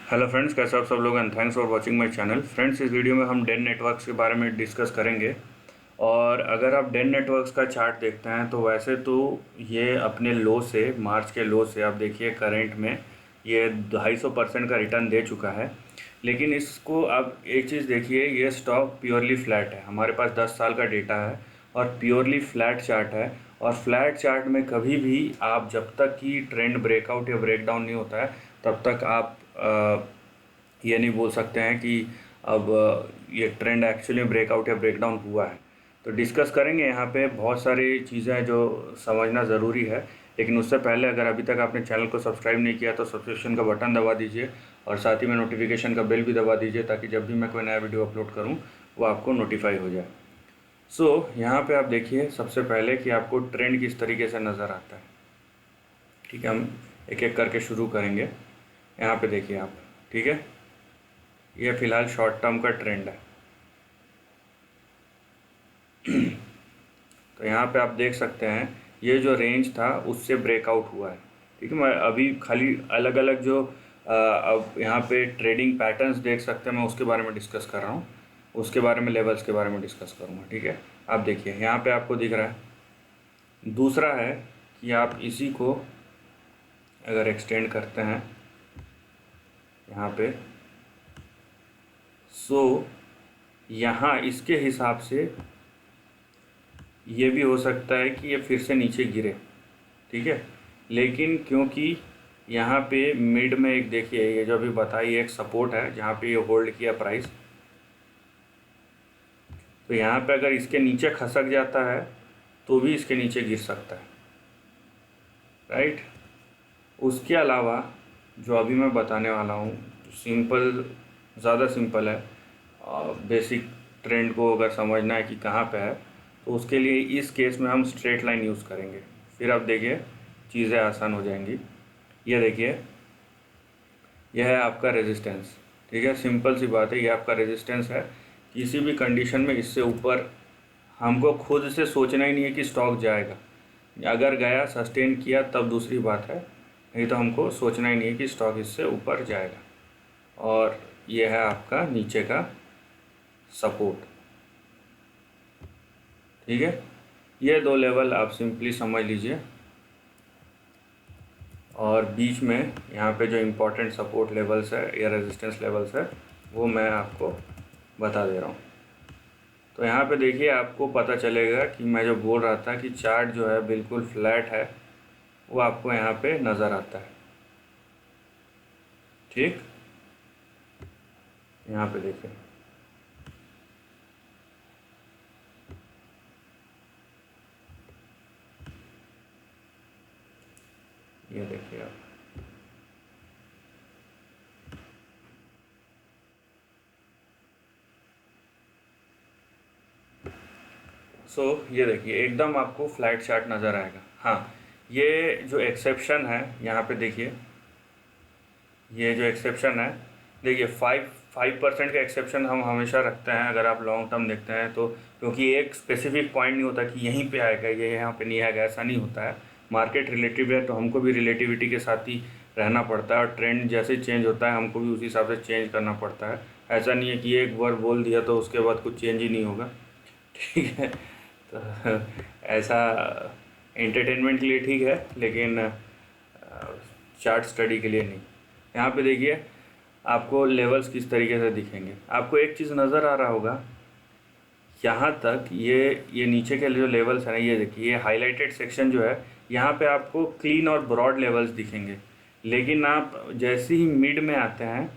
Hello friends, कैसे आप सब लोग and thanks for watching my channel. Friends, इस वीडियो में हम डेन नेटवर्क्स के बारे में डिस्कस करेंगे। और अगर आप डेन नेटवर्क्स का चार्ट देखते हैं तो वैसे तो ये अपने लो से, मार्च के लो से आप देखिए करंट में ये 250% का रिटर्न दे चुका है। लेकिन इसको आप एक चीज़ देखिए, ये स्टॉक प्योरली फ्लैट है। हमारे पास 10 साल का डेटा है और प्योरली फ्लैट चार्ट है। और फ्लैट चार्ट में कभी भी आप जब तक कि ट्रेंड ब्रेकआउट या ब्रेकडाउन नहीं होता है तब तक आप ये नहीं बोल सकते हैं कि अब ये ट्रेंड एक्चुअली ब्रेकआउट या ब्रेकडाउन हुआ है। तो डिस्कस करेंगे यहाँ पे बहुत सारी चीज़ें जो समझना ज़रूरी है। लेकिन उससे पहले अगर अभी तक आपने चैनल को सब्सक्राइब नहीं किया तो सब्सक्रिप्शन का बटन दबा दीजिए और साथ ही में नोटिफिकेशन का बेल भी दबा दीजिए ताकि जब भी मैं कोई नया वीडियो अपलोड करूँ वो आपको नोटिफाई हो जाए। यहाँ पे आप देखिए सबसे पहले कि आपको ट्रेंड किस तरीके से नज़र आता है। ठीक है, हम एक एक करके शुरू करेंगे। यहाँ पे देखिए आप, ठीक है, ये फ़िलहाल शॉर्ट टर्म का ट्रेंड है। तो यहाँ पे आप देख सकते हैं ये जो रेंज था उससे ब्रेकआउट हुआ है। ठीक है, मैं अभी खाली अलग अलग जो अब यहाँ पे ट्रेडिंग पैटर्न्स देख सकते हैं, मैं उसके बारे में डिस्कस कर रहा हूँ। उसके बारे में, लेवल्स के बारे में डिस्कस करूँगा। ठीक है, आप देखिए यहाँ पे आपको दिख रहा है। दूसरा है कि आप इसी को अगर एक्सटेंड करते हैं यहाँ पे, यहाँ इसके हिसाब से ये भी हो सकता है कि ये फिर से नीचे गिरे। ठीक है, लेकिन क्योंकि यहाँ पे मिड में एक देखिए, ये जो अभी बताइए एक सपोर्ट है जहाँ पे ये होल्ड किया प्राइस, तो यहाँ पे अगर इसके नीचे खसक जाता है तो भी इसके नीचे गिर सकता है। राइट, उसके अलावा जो अभी मैं बताने वाला हूँ सिंपल, ज़्यादा सिंपल है। बेसिक ट्रेंड को अगर समझना है कि कहाँ पे है तो उसके लिए इस केस में हम स्ट्रेट लाइन यूज़ करेंगे। फिर आप देखिए चीज़ें आसान हो जाएंगी। ये देखिए, यह है आपका रेजिस्टेंस। ठीक है, सिंपल सी बात है, ये आपका रेजिस्टेंस है। किसी भी कंडीशन में इससे ऊपर हमको खुद से सोचना ही नहीं है कि स्टॉक जाएगा। अगर गया, सस्टेन किया, तब दूसरी बात है, नहीं तो हमको सोचना ही नहीं है कि स्टॉक इससे ऊपर जाएगा। और ये है आपका नीचे का सपोर्ट। ठीक है, ये दो लेवल आप सिंपली समझ लीजिए। और बीच में यहाँ पे जो इम्पोर्टेंट सपोर्ट लेवल्स है या रेजिस्टेंस लेवल्स है वो मैं आपको बता दे रहा हूँ। तो यहाँ पे देखिए आपको पता चलेगा कि मैं जो बोल रहा था कि चार्ट जो है बिल्कुल फ्लैट है, वो आपको यहाँ पे नज़र आता है। ठीक, यहाँ पे देखिए, ये देखिए आप, ये देखिए एकदम आपको फ्लैट चार्ट नज़र आएगा। हाँ, ये जो एक्सेप्शन है यहाँ पे देखिए, ये जो एक्सेप्शन है देखिए, 5% का एक्सेप्शन हम हमेशा रखते हैं अगर आप लॉन्ग टर्म देखते हैं तो। क्योंकि एक स्पेसिफिक पॉइंट नहीं होता कि यहीं पे आएगा, ये यहाँ पे नहीं आएगा, ऐसा नहीं होता है। मार्केट रिलेटिव है तो हमको भी रिलेटिविटी के साथ ही रहना पड़ता है और ट्रेंड जैसे चेंज होता है हमको भी उसी हिसाब से चेंज करना पड़ता है। ऐसा नहीं है कि एक बार बोल दिया तो उसके बाद कुछ चेंज ही नहीं होगा। ठीक है, तो ऐसा एंटरटेनमेंट के लिए ठीक है, लेकिन चार्ट स्टडी के लिए नहीं। यहाँ पे देखिए आपको लेवल्स किस तरीके से दिखेंगे। आपको एक चीज़ नज़र आ रहा होगा, यहाँ तक ये नीचे के जो लेवल्स हैं ना, ये देखिए, ये हाईलाइटेड सेक्शन जो है यहाँ पे आपको क्लीन और ब्रॉड लेवल्स दिखेंगे। लेकिन आप जैसे ही मिड में आते हैं,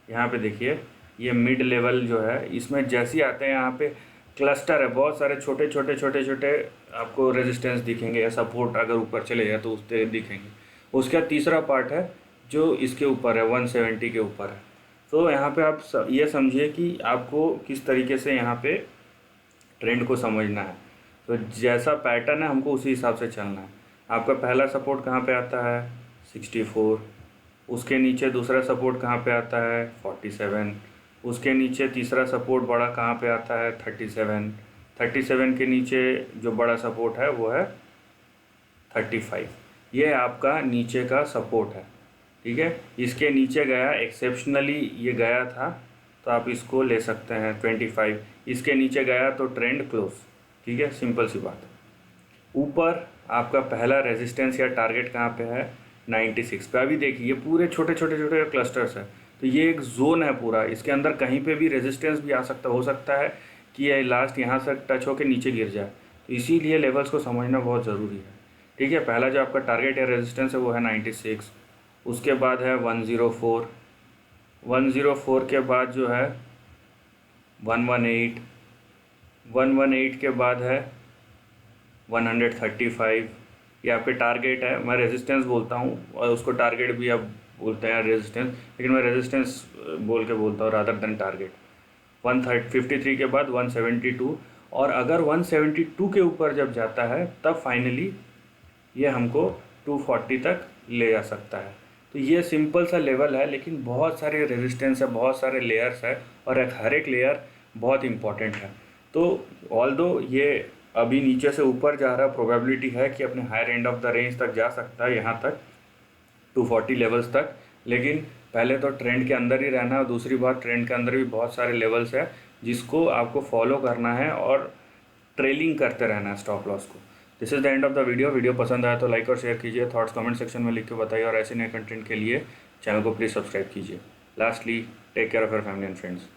यहाँ पे देखिए ये मिड लेवल जो है, इसमें जैसे ही आते हैं यहाँ पे क्लस्टर है, बहुत सारे छोटे छोटे छोटे छोटे आपको रेजिस्टेंस दिखेंगे या सपोर्ट अगर ऊपर चले जाए तो उस तरह दिखेंगे। उसका तीसरा पार्ट है जो इसके ऊपर है, 170 के ऊपर है। तो यहाँ पे आप ये समझिए कि आपको किस तरीके से यहाँ पे ट्रेंड को समझना है। तो जैसा पैटर्न है हमको उसी हिसाब से चलना है। आपका पहला सपोर्ट कहाँ पे आता है, 64। उसके नीचे दूसरा सपोर्ट कहाँ पे आता है, 47। उसके नीचे तीसरा सपोर्ट बड़ा कहाँ पे आता है, 37। 37 के नीचे जो बड़ा सपोर्ट है वो है 35। ये आपका नीचे का सपोर्ट है। ठीक है। इसके नीचे गया एक्सेप्शनली, ये गया था तो आप इसको ले सकते हैं 25। इसके नीचे गया तो ट्रेंड क्लोज, ठीक है, सिंपल सी बात है। ऊपर आपका पहला रेजिस्टेंस या टारगेट कहाँ पे है, 96 पे। अभी देखिए ये पूरे छोटे छोटे छोटे क्लस्टर्स है, तो ये एक जोन है पूरा, इसके अंदर कहीं पे भी रेजिस्टेंस भी आ सकता, हो सकता है कि ये लास्ट यहाँ से टच होकर नीचे गिर जाए, तो इसीलिए लेवल्स को समझना बहुत ज़रूरी है, ठीक है। पहला जो आपका टारगेट या रेजिस्टेंस है वो है 96, उसके बाद है 104, 104 के बाद जो है 118, 118 के बाद है 135, ये आपके टारगेट है। मैं रेजिस्टेंस बोलता हूँ और उसको टारगेट भी आप बोलते हैं रेजिस्टेंस, लेकिन मैं रेजिस्टेंस बोल के बोलता हूँ रादर देन टारगेट। 153 के बाद 172, और अगर 172 के ऊपर जब जाता है तब फाइनली ये हमको 240 तक ले जा सकता है। तो ये सिंपल सा लेवल है, लेकिन बहुत सारे रेजिस्टेंस है, बहुत सारे लेयर्स है, और हर एक लेयर बहुत इंपॉर्टेंट है। तो ऑल्दो ये अभी नीचे से ऊपर जा रहा है, प्रोबेबिलिटी है कि अपने higher end of the range तक जा सकता है, यहाँ तक 240 लेवल्स तक, लेकिन पहले तो ट्रेंड के अंदर ही रहना है। और दूसरी बात, ट्रेंड के अंदर भी बहुत सारे लेवल्स है जिसको आपको फॉलो करना है और ट्रेलिंग करते रहना है स्टॉप लॉस को। This is the end of the video. Video पसंद आया तो लाइक और शेयर कीजिए, थॉट्स कमेंट सेक्शन में लिख के बताइए, और ऐसे नए कंटेंट के लिए चैनल को प्लीज़ सब्सक्राइब कीजिए। Lastly, take care of your family and friends.